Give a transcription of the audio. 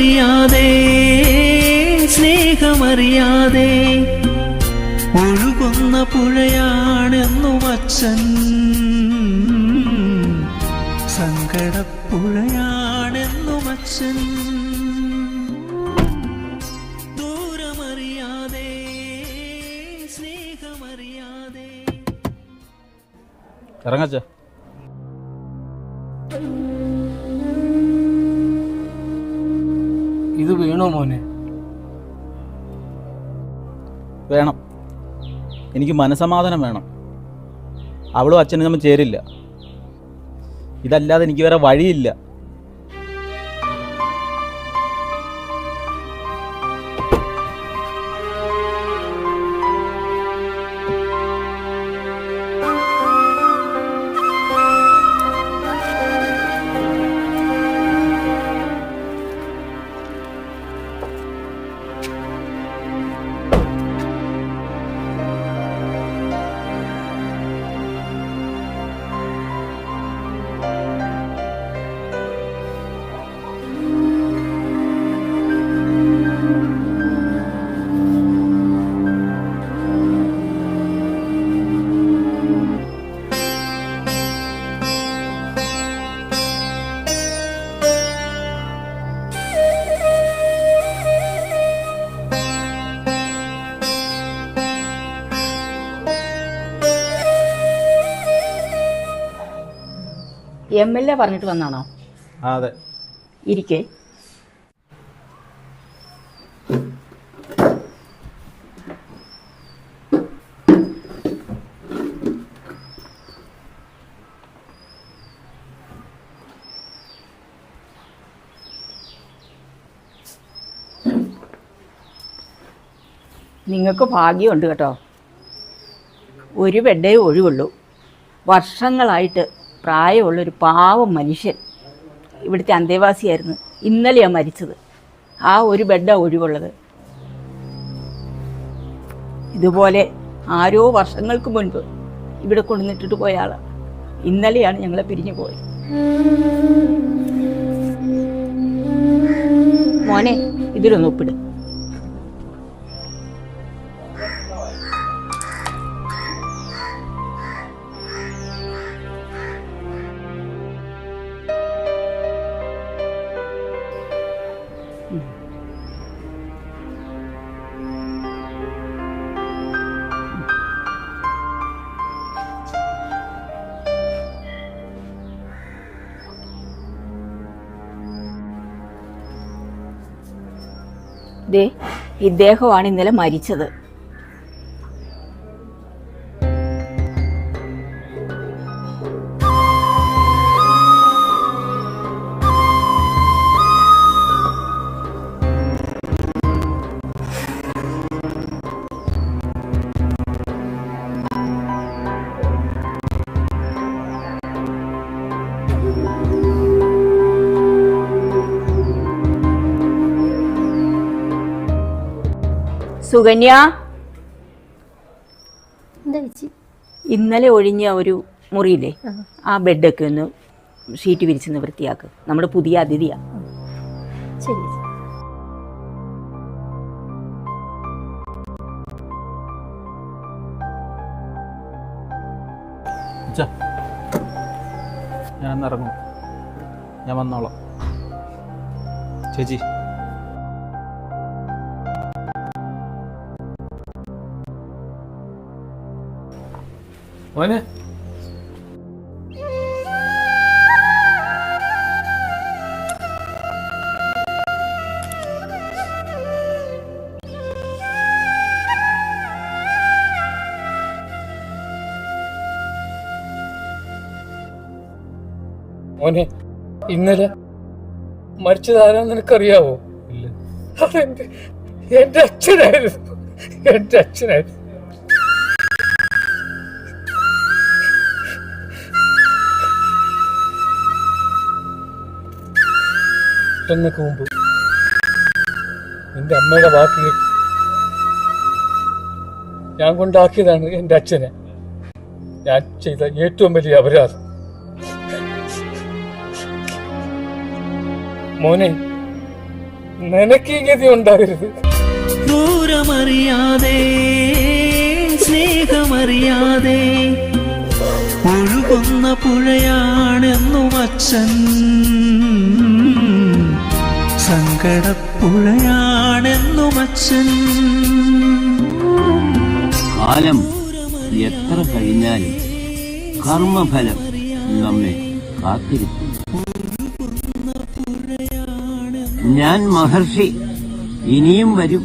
ദൂരമറിയാതെ സ്നേഹമറിയാതെ ഒഴുകുന്ന പുഴയാണെന്നും അച്ഛൻ, സങ്കടപ്പുഴയാണെന്നും അച്ഛൻ. ദൂരമറിയാതെ സ്നേഹമറിയാതെ. ഇറങ്ങച്ച. ഇത് വേണോ മോനെ? വേണം. എനിക്ക് മനസമാധാനം വേണം. അവളും അച്ഛനും തമ്മിൽ ചേരില്ല. ഇതല്ലാതെ എനിക്ക് വേറെ വഴിയില്ല. MLA പറഞ്ഞിട്ട് വന്നാണോ? അതെ. ഇരിക്കേ. നിങ്ങൾക്ക് ഭാഗ്യമുണ്ട് കേട്ടോ. ഒരു ബെഡേ ഒഴിവുള്ളൂ. വർഷങ്ങളായിട്ട് പ്രായമുള്ളൊരു പാവം മനുഷ്യൻ ഇവിടുത്തെ അന്തേവാസിയായിരുന്നു. ഇന്നലെയാണ് മരിച്ചത്. ആ ഒരു ബെഡാണ് ഒഴിവുള്ളത്. ഇതുപോലെ ആരോ വർഷങ്ങൾക്ക് മുൻപ് ഇവിടെ കൊണ്ടുവന്നിട്ടിട്ട് പോയ ആളാണ്. ഇന്നലെയാണ് ഞങ്ങളെ പിരിഞ്ഞു പോയത്. മോനെ, ഇതിലൊന്ന് ഒപ്പിട്. ഇദ്ദേഹമാണ് ഇന്നലെ മരിച്ചത്. സുകന്യ, ഇന്നലെ ഒഴിഞ്ഞ ഒരു മുറിയില്ലേ, ആ ബെഡൊക്കെ ഒന്ന് ഷീറ്റ് വിരിച്ചൊന്ന് വൃത്തിയാക്ക്. നമ്മുടെ പുതിയ അതിഥിയാ. ശരി. ഞാൻ ഇറങ്ങും. ഞാൻ വന്നോളാം. ചേച്ചി, മോനെ, മോനെ, ഇന്നലെ മരിച്ചതാരാന്ന് നിനക്കറിയാവോ? ഇല്ല. എന്റെ അച്ഛനായിരുന്നു. എന്റെ അച്ഛനായിരുന്നു. എന്നൊക്കെ മുമ്പ് എൻ്റെ അമ്മയുടെ വാക്ക് ഞാൻ കൊണ്ടാക്കിയതാണ് എൻ്റെ അച്ഛനെ. ഞാൻ ചെയ്ത ഏറ്റവും വലിയ അപരാധം. മോനെ, നിനക്ക് ഈ ഗതി ഉണ്ടാകരുത്. ക്രൂരമറിയാതെ സ്നേഹമറിയാതെ ഒഴുകുന്ന പുഴയാണെന്നും അച്ഛൻ, സങ്കടപ്പുഴയാണെന്നും അച്ഛൻ. കാലം എത്ര കഴിഞ്ഞാലും കർമ്മഫലം നമ്മെ കാത്തിരിക്കും. ഞാൻ മഹർഷി ഇനിയും വരും.